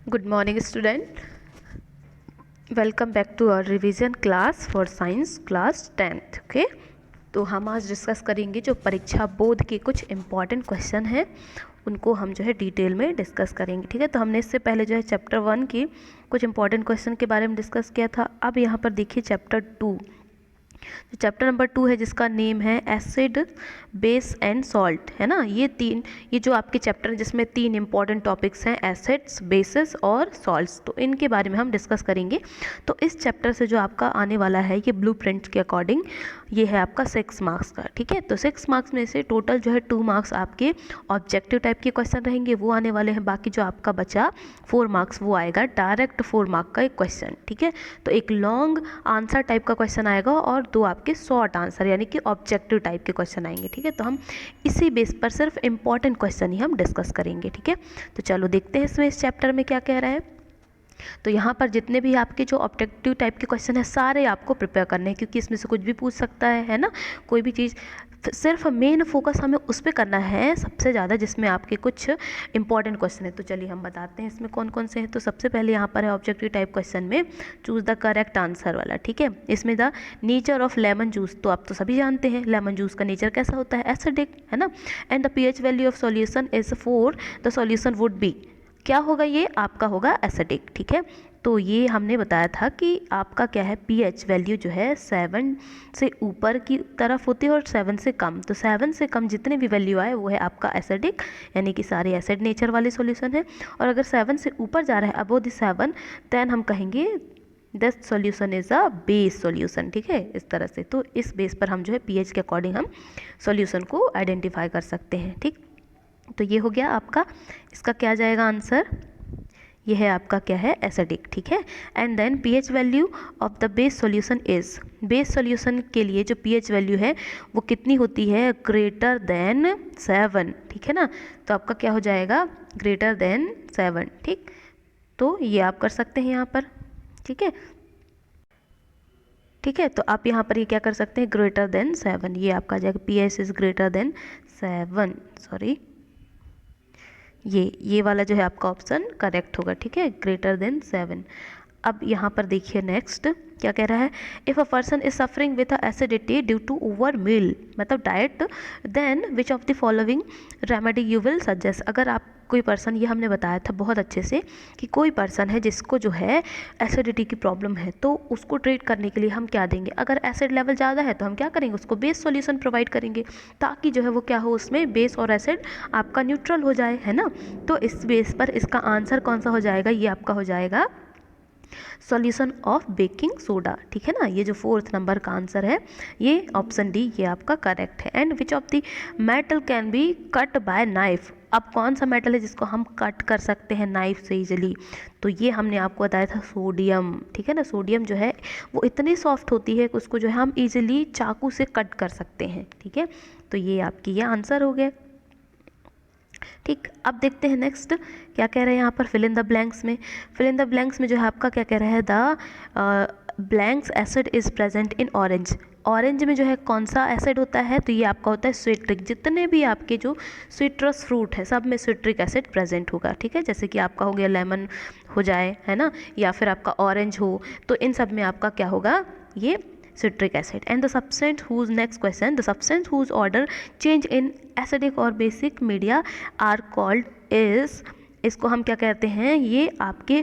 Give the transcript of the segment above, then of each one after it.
Good morning student. Welcome back to our revision class for science class 10th. Okay, तो हम आज discuss करेंगे जो परीक्षा बोर्ड के कुछ इम्पॉर्टेंट क्वेश्चन हैं उनको हम जो है डिटेल में डिस्कस करेंगे. ठीक है, तो हमने इससे पहले जो है चैप्टर 1 की कुछ इंपॉर्टेंट क्वेश्चन के बारे में डिस्कस किया था. अब यहाँ पर देखिए चैप्टर 2, जो चैप्टर नंबर 2 है जिसका नेम है एसिड बेस एंड सॉल्ट, है ना. ये जो आपके चैप्टर है जिसमें 3 इंपॉर्टेंट टॉपिक्स हैं, एसिड्स, बेसिस और सॉल्ट्स, तो इनके बारे में हम डिस्कस करेंगे. तो इस चैप्टर से जो आपका आने वाला है ये ब्लूप्रिंट के अकॉर्डिंग ये है आपका 6 मार्क्स का. ठीक है, तो 6 मार्क्स में से टोटल जो है 2 मार्क्स आपके ऑब्जेक्टिव टाइप के क्वेश्चन रहेंगे, वो आने वाले हैं. बाकी जो आपका बचा 4 मार्क्स वो आएगा डायरेक्ट 4 मार्क का एक क्वेश्चन. ठीक है, तो एक लॉन्ग आंसर टाइप का क्वेश्चन आएगा और 2 आपके शॉर्ट आंसर यानी कि ऑब्जेक्टिव टाइप के क्वेश्चन आएंगे. ठीक है, तो हम इसी बेस पर सिर्फ इंपॉर्टेंट क्वेश्चन ही हम डिस्कस करेंगे. ठीक है, तो चलो देखते हैं इसमें इस चैप्टर में क्या कह रहा है. तो यहाँ पर जितने भी आपके जो ऑब्जेक्टिव टाइप के क्वेश्चन है सारे आपको प्रिपेयर करने हैं, क्योंकि इसमें से कुछ भी पूछ सकता है ना, कोई भी चीज़. सिर्फ मेन फोकस हमें उस पर करना है सबसे ज़्यादा जिसमें आपके कुछ इंपॉर्टेंट क्वेश्चन है. तो चलिए हम बताते हैं इसमें कौन कौन से हैं. तो सबसे पहले यहाँ पर है ऑब्जेक्टिव टाइप क्वेश्चन में चूज़ द करेक्ट आंसर वाला. ठीक है, इसमें the nature of lemon juice, तो आप तो सभी जानते हैं लेमन जूस का नेचर कैसा होता है, एसिडिक, है ना. And the pH value of solution is 4, the solution would be, क्या होगा ये आपका होगा एसिडिक. ठीक है, तो ये हमने बताया था कि आपका क्या है pH वैल्यू जो है 7 से ऊपर की तरफ होती है और 7 से कम. तो 7 से कम जितने भी वैल्यू आए वो है आपका एसिडिक, यानी कि सारे एसिड नेचर वाले सॉल्यूशन है. और अगर 7 से ऊपर जा रहा है अबव द 7, देन हम कहेंगे this solution is a base solution. ठीक है, इस तरह से. तो इस बेस पर हम जो है pH के अकॉर्डिंग हम सॉल्यूशन को आइडेंटिफाई कर सकते हैं. ठीक, तो ये हो गया आपका, इसका क्या जाएगा आंसर, ये है आपका क्या है एसिडिक. ठीक है, and then pH value of the base solution is, base solution के लिए जो pH वैल्यू है वो कितनी होती है, ग्रेटर देन 7. ठीक है ना, तो आपका क्या हो जाएगा ग्रेटर देन 7. ठीक, तो ये आप कर सकते हैं यहाँ पर. ठीक है, ठीक है, तो आप यहाँ पर ये क्या कर सकते हैं, ग्रेटर देन 7, ये आपका आ जाएगा pH is greater than 7. Sorry, ये वाला जो है आपका ऑप्शन करेक्ट होगा. ठीक है, ग्रेटर देन 7. अब यहाँ पर देखिए नेक्स्ट क्या कह रहा है, if a person is suffering with acidity due to over meal, मतलब diet, then which of the following remedy you will suggest. अगर आप कोई पर्सन, ये हमने बताया था बहुत अच्छे से कि कोई पर्सन है जिसको जो है एसिडिटी की प्रॉब्लम है, तो उसको ट्रीट करने के लिए हम क्या देंगे, अगर एसिड लेवल ज़्यादा है तो हम क्या करेंगे, उसको बेस सॉल्यूशन प्रोवाइड करेंगे ताकि जो है वो क्या हो, उसमें बेस और एसिड आपका न्यूट्रल हो जाए, है ना. तो इस बेस पर इसका आंसर कौन सा हो जाएगा, ये आपका हो जाएगा सॉल्यूशन ऑफ बेकिंग सोडा. ठीक है ना, ये जो 4th नंबर का आंसर है ये ऑप्शन डी ये आपका करेक्ट है. And which of the metal can be cut by knife, अब कौन सा मेटल है जिसको हम कट कर सकते हैं नाइफ से इजीली, तो ये हमने आपको बताया था सोडियम. ठीक है ना, सोडियम जो है वो इतनी सॉफ्ट होती है कि उसको जो है हम इजीली चाकू से कट कर सकते हैं. ठीक है, तो ये आपकी ये आंसर हो गया. ठीक, अब देखते हैं नेक्स्ट क्या कह रहे हैं यहाँ पर फिल इन द ब्लैंक्स में. फिल इन द ब्लैंक्स में जो है आपका क्या कह रहा है, the blanks acid is present in orange. Orange में जो है कौन सा एसिड होता है, तो ये आपका होता है सिट्रिक. जितने भी आपके जो सिट्रस फ्रूट है सब में सिट्रिक एसिड प्रेजेंट होगा. ठीक है, जैसे कि आपका हो गया लेमन हो जाए, है ना, या फिर आपका ऑरेंज हो, तो इन सब में आपका क्या होगा, ये citric acid. And the substance whose, next question, the substance whose order change in acidic or basic media are called is, इसको हम क्या कहते हैं, ये आपके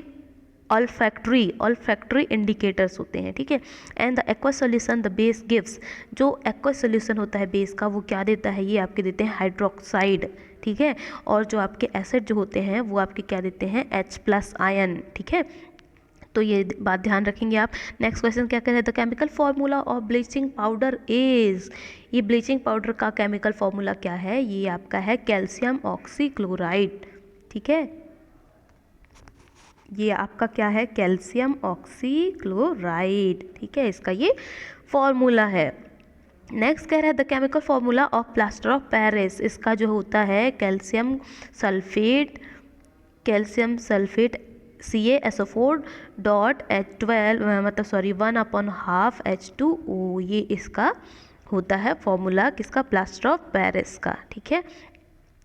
olfactory indicators होते हैं. ठीक है, and the aqueous solution the base gives, जो aqueous solution होता है बेस का वो क्या देता है, ये आपके देते हैं हाइड्रोक्साइड. ठीक है, और जो आपके एसिड जो होते हैं वो आपके क्या देते हैं, H+ आयन. ठीक है, तो ये बात ध्यान रखेंगे आप. नेक्स्ट क्वेश्चन क्या कह रहे हैं, the chemical formula of bleaching powder is, ये ब्लीचिंग पाउडर का केमिकल फार्मूला क्या है, ये आपका है कैल्शियम ऑक्सीक्लोराइड. ठीक है, ये आपका क्या है, कैल्शियम ऑक्सीक्लोराइड. ठीक है, इसका ये फॉर्मूला है. नेक्स्ट कह रहा है the chemical formula of plaster of Paris, इसका जो होता है calcium sulphate CaSO4 dot H12 मतलब सॉरी 1/2 H2O, ये इसका होता है फॉर्मूला किसका, प्लास्टर ऑफ पेरिस का. ठीक है,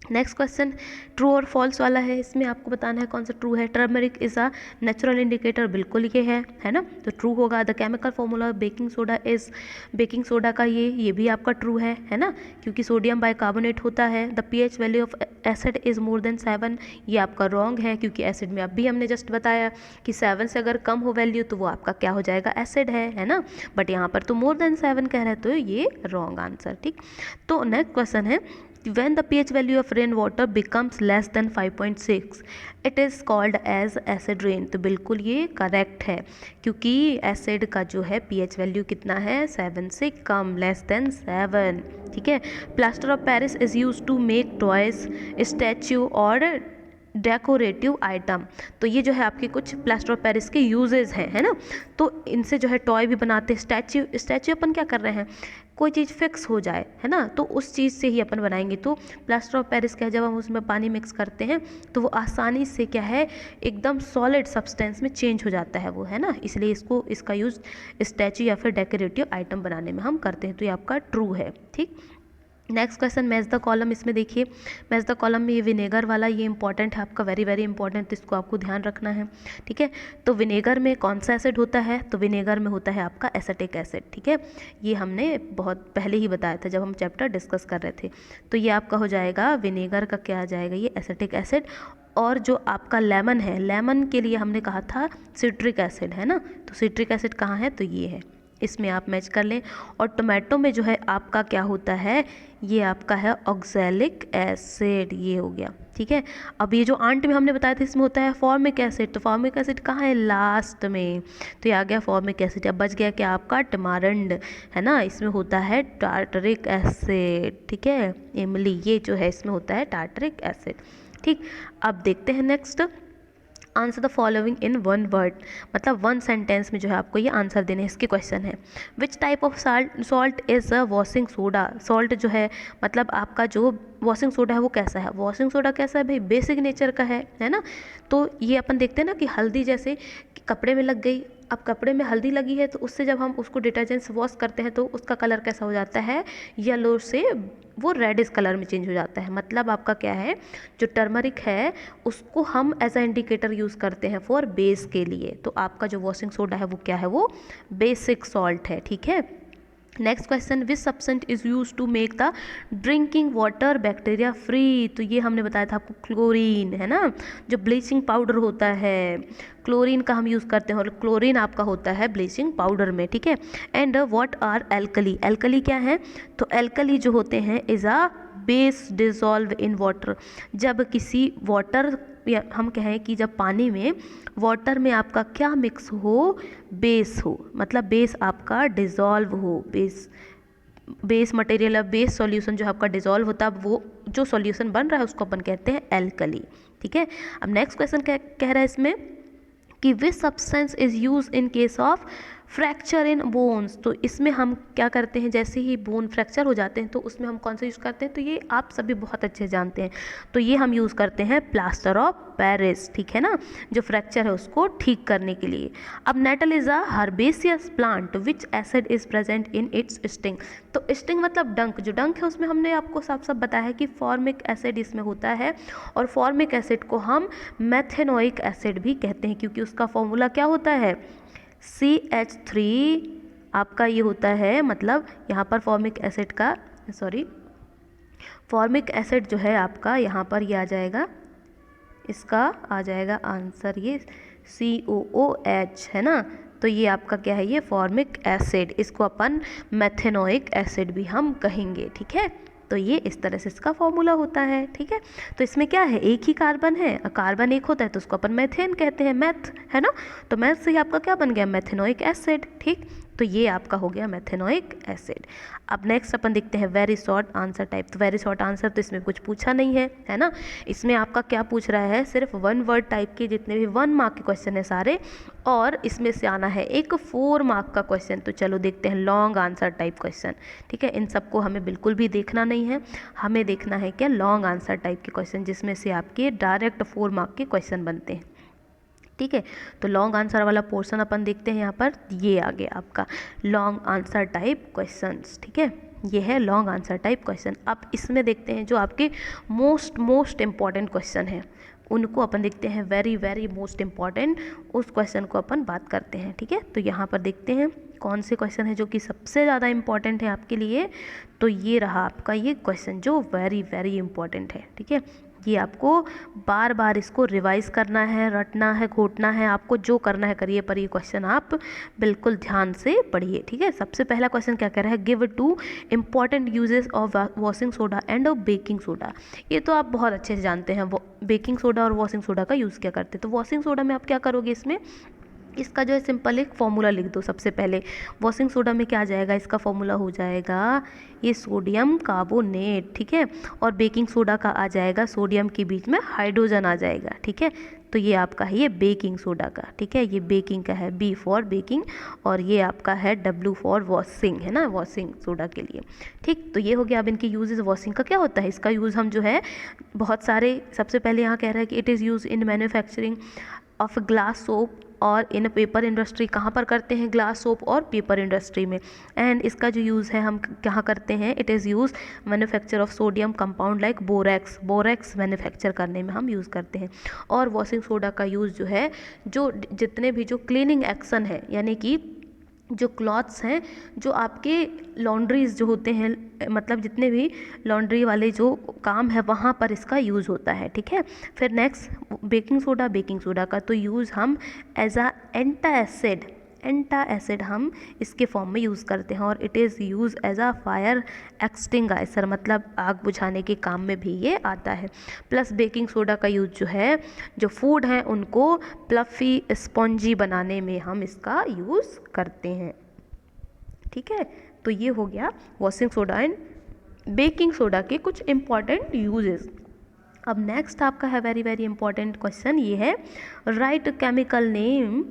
नेक्स्ट क्वेश्चन ट्रू और फॉल्स वाला है, इसमें आपको बताना है कौन सा ट्रू है। Turmeric is a natural indicator, बिल्कुल ये है ना, तो ट्रू होगा। The chemical formula baking soda is, baking soda का ये भी आपका ट्रू है ना, क्योंकि सोडियम बाइकार्बोनेट होता है। The pH value of acid is more than 7, ये आपका रॉन्ग है, क्योंकि एसिड में अभी हमने जस्ट बताया कि 7 से अगर कम हो वैल्यू तो वो आपका क्या हो जाएगा, एसिड है ना, बट यहाँ पर तो मोर देन 7 कह रहा है, तो ये रॉन्ग आंसर। ठीक, तो नेक्स्ट क्वेश्चन है when the pH value of rain water becomes less than 5.6 it is called as acid rain, तो बिल्कुल ये करेक्ट है, क्योंकि एसिड का जो है pH वैल्यू कितना है, 7 से कम, लेस देन 7। ठीक है, plaster of Paris is use to make toys, statue और डेकोरेटिव आइटम, तो ये जो है आपके कुछ प्लास्टर ऑफ पेरिस के यूजेस हैं, है ना, तो इनसे जो है टॉय भी बनाते हैं। स्टैच्यू अपन क्या कर रहे हैं, कोई चीज़ फिक्स हो जाए, है ना, तो उस चीज़ से ही अपन बनाएंगे। तो प्लास्टर ऑफ पेरिस क्या है, जब हम उसमें पानी मिक्स करते हैं तो वो आसानी से क्या है, एकदम सॉलिड सब्सटेंस में चेंज हो जाता है वो, है ना, इसलिए इसका यूज़ स्टैच्यू या फिर डेकोरेटिव आइटम बनाने में हम करते हैं, तो ये आपका ट्रू है। ठीक, next question match the column, इसमें देखिए मैच द कॉलम में ये विनेगर वाला ये इंपॉर्टेंट है आपका, वेरी वेरी इंपॉर्टेंट, तो इसको आपको ध्यान रखना है। ठीक है, तो विनेगर में कौन सा एसिड होता है, तो विनेगर में होता है आपका एसिटिक एसिड। ठीक है, ये हमने बहुत पहले ही बताया था जब हम चैप्टर डिस्कस कर रहे थे, तो ये आपका हो जाएगा विनेगर का क्या आ जाएगा, ये एसिटिक एसिड। और जो आपका लेमन है, लेमन के लिए हमने कहा था सिट्रिक एसिड, है ना, तो सिट्रिक एसिड कहाँ है, तो ये है, इसमें आप मैच कर लें। और टोमेटो में जो है आपका क्या होता है, ये आपका है ऑक्सैलिक एसिड, ये हो गया। ठीक है, अब ये जो आंट में हमने बताया था इसमें होता है फॉर्मिक एसिड, तो फॉर्मिक एसिड कहाँ है, लास्ट में, तो ये आ गया फॉर्मिक एसिड। अब बच गया क्या आपका टमारंड, है ना, इसमें होता है टार्टरिक एसिड। ठीक है, इमली ये जो है इसमें होता है टार्टरिक एसिड। ठीक, अब देखते हैं next, answer the following in one word, मतलब वन सेंटेंस में जो है आपको ये आंसर देने हैं। इसके क्वेश्चन है which type of salt is a washing soda, salt जो है मतलब आपका जो वॉशिंग सोडा है वो कैसा है, वॉशिंग सोडा कैसा है भाई, बेसिक नेचर का है ना, तो ये अपन देखते हैं ना कि हल्दी जैसे कि कपड़े में लग गई, अब कपड़े में हल्दी लगी है तो उससे जब हम उसको डिटर्जेंट से वॉश करते हैं तो उसका कलर कैसा हो जाता है, येलो से वो रेडिश कलर में चेंज हो जाता है। मतलब आपका क्या है, जो टर्मरिक है उसको हम एज अ इंडिकेटर यूज़ करते हैं फॉर बेस के लिए, तो आपका जो वॉशिंग सोडा है वो क्या है, वो बेसिक सॉल्ट है। ठीक है, next question which substance is use to make the drinking water bacteria free, तो ये हमने बताया था आपको क्लोरीन, है ना, जो ब्लीचिंग पाउडर होता है क्लोरीन का हम यूज़ करते हैं, और क्लोरीन आपका होता है ब्लीचिंग पाउडर में। ठीक है, and what are alkali, alkali क्या है, तो एल्कली जो होते हैं is a base dissolve in water, जब किसी वाटर या हम कहें कि जब पानी में वाटर में आपका क्या मिक्स हो, बेस हो, मतलब बेस आपका डिज़ोल्व हो, बेस मटेरियल या बेस सॉल्यूशन जो आपका डिज़ोल्व होता है, वो जो सॉल्यूशन बन रहा है उसको अपन कहते हैं एल्कली। ठीक है, अब नेक्स्ट क्वेश्चन कह रहा है इसमें कि विच substance is use in case of fracture in bones, तो इसमें हम क्या करते हैं, जैसे ही बोन फ्रैक्चर हो जाते हैं तो उसमें हम कौन सा यूज़ करते हैं, तो ये आप सभी बहुत अच्छे जानते हैं, तो ये हम यूज़ करते हैं प्लास्टर ऑफ पेरिस। ठीक है ना, जो फ्रैक्चर है उसको ठीक करने के लिए। अब nettle is a herbaceous plant which acid is present in its sting, तो स्टिंग मतलब डंक, जो डंक है उसमें हमने आपको साफ साफ बताया है कि फॉर्मिक एसिड इसमें होता है, और फॉर्मिक एसिड को हम मेथेनोइक एसिड भी कहते हैं, क्योंकि उसका फॉर्मूला क्या होता है, CH3 आपका ये होता है, मतलब यहाँ पर फॉर्मिक एसिड का फॉर्मिक एसिड जो है आपका यहाँ पर ये आ जाएगा, इसका आ जाएगा आंसर ये COOH, है ना, तो ये आपका क्या है, ये फॉर्मिक एसिड, इसको अपन मेथेनोइक एसिड भी हम कहेंगे। ठीक है, तो ये इस तरह से इसका फॉर्मूला होता है। ठीक है, तो इसमें क्या है, एक ही कार्बन है, कार्बन एक होता है तो उसको अपन मेथेन कहते हैं, मैथ, है ना, तो मैथ से ही आपका क्या बन गया, मेथेनोइक एसिड। ठीक, तो ये आपका हो गया मेथेनोइक एसिड। अब नेक्स्ट अपन देखते हैं वेरी शॉर्ट आंसर टाइप, तो वेरी शॉर्ट आंसर तो इसमें कुछ पूछा नहीं है ना, इसमें आपका क्या पूछ रहा है, सिर्फ वन वर्ड टाइप के जितने भी 1 मार्क के क्वेश्चन है सारे, और इसमें से आना है एक 4 मार्क का क्वेश्चन। तो चलो देखते हैं लॉन्ग आंसर टाइप क्वेश्चन। ठीक है, इन सबको हमें बिल्कुल भी देखना नहीं है, हमें देखना है क्या, लॉन्ग आंसर टाइप के क्वेश्चन, जिसमें से आपके डायरेक्ट 4 मार्क के क्वेश्चन बनते हैं। ठीक है, तो लॉन्ग आंसर वाला पोर्शन अपन देखते हैं, यहाँ पर ये आ गया आपका लॉन्ग आंसर टाइप क्वेश्चंस। ठीक है, ये है लॉन्ग आंसर टाइप क्वेश्चन। अब इसमें देखते हैं जो आपके मोस्ट इम्पॉर्टेंट क्वेश्चन हैं, उनको अपन देखते हैं, वेरी मोस्ट इम्पॉर्टेंट, उस क्वेश्चन को अपन बात करते हैं, ठीक है। तो यहाँ पर देखते हैं कौन से क्वेश्चन है जो कि सबसे ज़्यादा इम्पॉर्टेंट है आपके लिए। तो ये रहा आपका ये क्वेश्चन जो वेरी इम्पॉर्टेंट है, ठीक है। ये आपको बार बार इसको रिवाइज करना है, रटना है, घोटना है, आपको जो करना है करिए, पर ये क्वेश्चन आप बिल्कुल ध्यान से पढ़िए, ठीक है। सबसे पहला क्वेश्चन क्या कह रहा है, give 2 important uses of washing soda end of baking soda. ये तो आप बहुत अच्छे से जानते हैं, बेकिंग सोडा और वॉशिंग सोडा का यूज़ क्या करते हैं। तो वॉशिंग सोडा में आप क्या करोगे, इसमें इसका जो है सिंपल एक फॉर्मूला लिख दो सबसे पहले। वॉशिंग सोडा में क्या आ जाएगा, इसका फॉर्मूला हो जाएगा ये सोडियम कार्बोनेट, ठीक है। और बेकिंग सोडा का आ जाएगा, सोडियम के बीच में हाइड्रोजन आ जाएगा, ठीक है। तो ये आपका है ये बेकिंग सोडा का, ठीक है। ये बेकिंग का है, बी फॉर बेकिंग, और ये आपका है डब्ल्यू फॉर वॉशिंग, है ना, वॉशिंग सोडा के लिए, ठीक। तो ये हो गया। अब इनके यूजेस, वॉशिंग का क्या होता है, इसका यूज़ हम जो है बहुत सारे, सबसे पहले यहाँ कह रहा है कि it is use in manufacturing of glass soap और इन पेपर इंडस्ट्री। कहाँ पर करते हैं, ग्लास सोप और पेपर इंडस्ट्री में। एंड इसका जो यूज़ है हम कहाँ करते हैं, it is use manufacture of sodium compound like borax manufacture करने में हम यूज़ करते हैं। और वॉशिंग सोडा का यूज़ जो है, जो जितने भी जो क्लीनिंग एक्शन है, यानी कि जो क्लॉथ्स हैं, जो आपके लॉन्ड्रीज जो होते हैं, मतलब जितने भी लॉन्ड्री वाले जो काम है वहाँ पर इसका यूज़ होता है, ठीक है। फिर नेक्स्ट बेकिंग सोडा का तो यूज़ हम एज आ एंटा एसिड हम इसके फॉर्म में यूज़ करते हैं। और it is use as a fire extinguisher, मतलब आग बुझाने के काम में भी ये आता है। प्लस बेकिंग सोडा का यूज़ जो है, जो फूड है उनको प्लफी स्पॉन्जी बनाने में हम इसका यूज़ करते हैं, ठीक है। तो ये हो गया washing soda and baking soda के कुछ इंपॉर्टेंट यूजेस। अब नेक्स्ट आपका है वेरी इंपॉर्टेंट क्वेश्चन, ये है राइट केमिकल नेम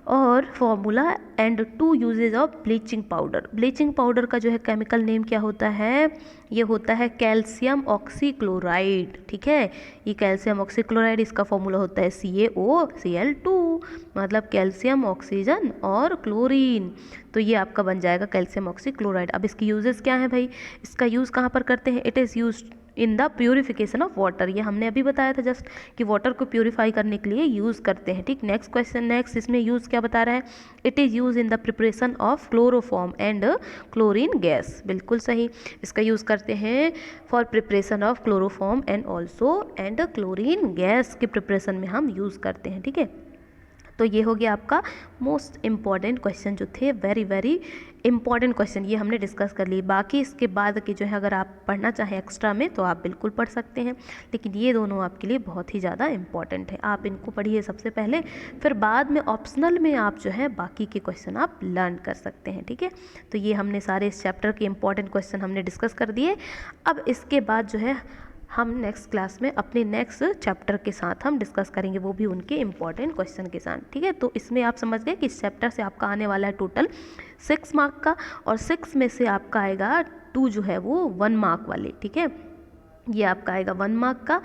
और formula and 2 uses of bleaching powder. Bleaching powder का जो है केमिकल नेम क्या होता है, ये होता है कैल्शियम ऑक्सीक्लोराइड, ठीक है। ये कैल्शियम ऑक्सीक्लोराइड, इसका फॉर्मूला होता है CaOCl2, मतलब कैल्शियम, ऑक्सीजन और क्लोरीन। तो ये आपका बन जाएगा कैल्शियम ऑक्सीक्लोराइड। अब इसकी यूजेस क्या है भाई, इसका यूज़ कहाँ पर करते हैं, it is use in the purification of water. ये हमने अभी बताया था जस्ट कि वाटर को प्योरीफाई करने के लिए यूज़ करते हैं, ठीक। नेक्स्ट क्वेश्चन, नेक्स्ट इसमें यूज़ क्या बता रहा है, it is use in the preparation of chloroform and chlorine gas. बिल्कुल सही, इसका यूज़ करते हैं for preparation of chloroform and also and chlorine gas के प्रिपरेशन में हम यूज़ करते हैं, ठीक है। तो ये हो गया आपका मोस्ट इम्पॉर्टेंट क्वेश्चन जो थे, वेरी इंपॉर्टेंट क्वेश्चन, ये हमने डिस्कस कर लिए। बाकी इसके बाद के जो है अगर आप पढ़ना चाहें एक्स्ट्रा में तो आप बिल्कुल पढ़ सकते हैं, लेकिन ये दोनों आपके लिए बहुत ही ज़्यादा इंपॉर्टेंट है। आप इनको पढ़िए सबसे पहले, फिर बाद में ऑप्शनल में आप जो है बाकी के क्वेश्चन आप लर्न कर सकते हैं, ठीक है। तो ये हमने सारे इस चैप्टर के इंपॉर्टेंट क्वेश्चन हमने डिस्कस कर दिए। अब इसके बाद जो है हम नेक्स्ट क्लास में अपने नेक्स्ट चैप्टर के साथ हम डिस्कस करेंगे, वो भी उनके इम्पॉर्टेंट क्वेश्चन के साथ, ठीक है। तो इसमें आप समझ गए कि इस चैप्टर से आपका आने वाला है टोटल 6 मार्क का, और 6 में से आपका आएगा 2 जो है वो 1 मार्क वाले, ठीक है। ये आपका आएगा 1 मार्क का,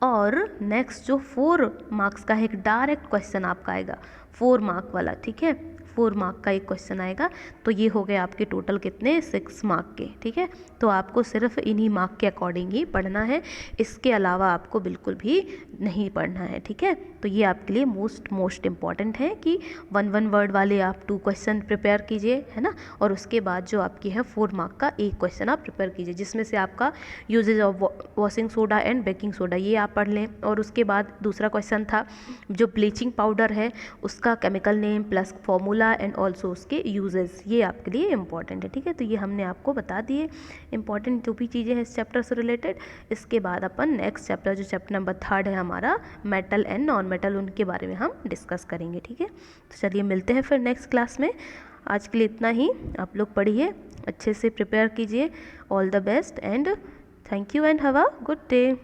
और नेक्स्ट जो 4 मार्क्स का है एक डायरेक्ट क्वेश्चन आपका आएगा 4 मार्क वाला, ठीक है। 4 मार्क का एक क्वेश्चन आएगा। तो ये हो गए आपके टोटल कितने, 6 मार्क के, ठीक है। तो आपको सिर्फ इन्हीं मार्क के अकॉर्डिंग ही पढ़ना है, इसके अलावा आपको बिल्कुल भी नहीं पढ़ना है, ठीक है। तो ये आपके लिए मोस्ट इम्पॉर्टेंट है कि 1 वर्ड वाले आप 2 क्वेश्चन प्रिपेयर कीजिए, है ना। और उसके बाद जो आपकी है 4 मार्क का एक क्वेश्चन आप प्रिपेयर कीजिए, जिसमें से आपका uses of washing soda and baking soda ये आप पढ़ लें। और उसके बाद दूसरा क्वेश्चन था जो ब्लीचिंग पाउडर है उसका chemical name plus formula and also उसके यूजेस, ये आपके लिए इंपॉर्टेंट है, ठीक है। तो ये हमने आपको बता दिए इंपॉर्टेंट जो भी चीज़ें हैं इस चैप्टर से रिलेटेड। इसके बाद अपन नेक्स्ट चैप्टर जो चैप्टर नंबर 3 है हमारा मेटल एंड नॉन मेटल, उनके बारे में हम डिस्कस करेंगे, ठीक है। तो चलिए मिलते हैं फिर नेक्स्ट क्लास में। आज के लिए इतना ही, आप लोग पढ़िए अच्छे से, प्रिपेयर कीजिए। All the best and thank you and have a good day.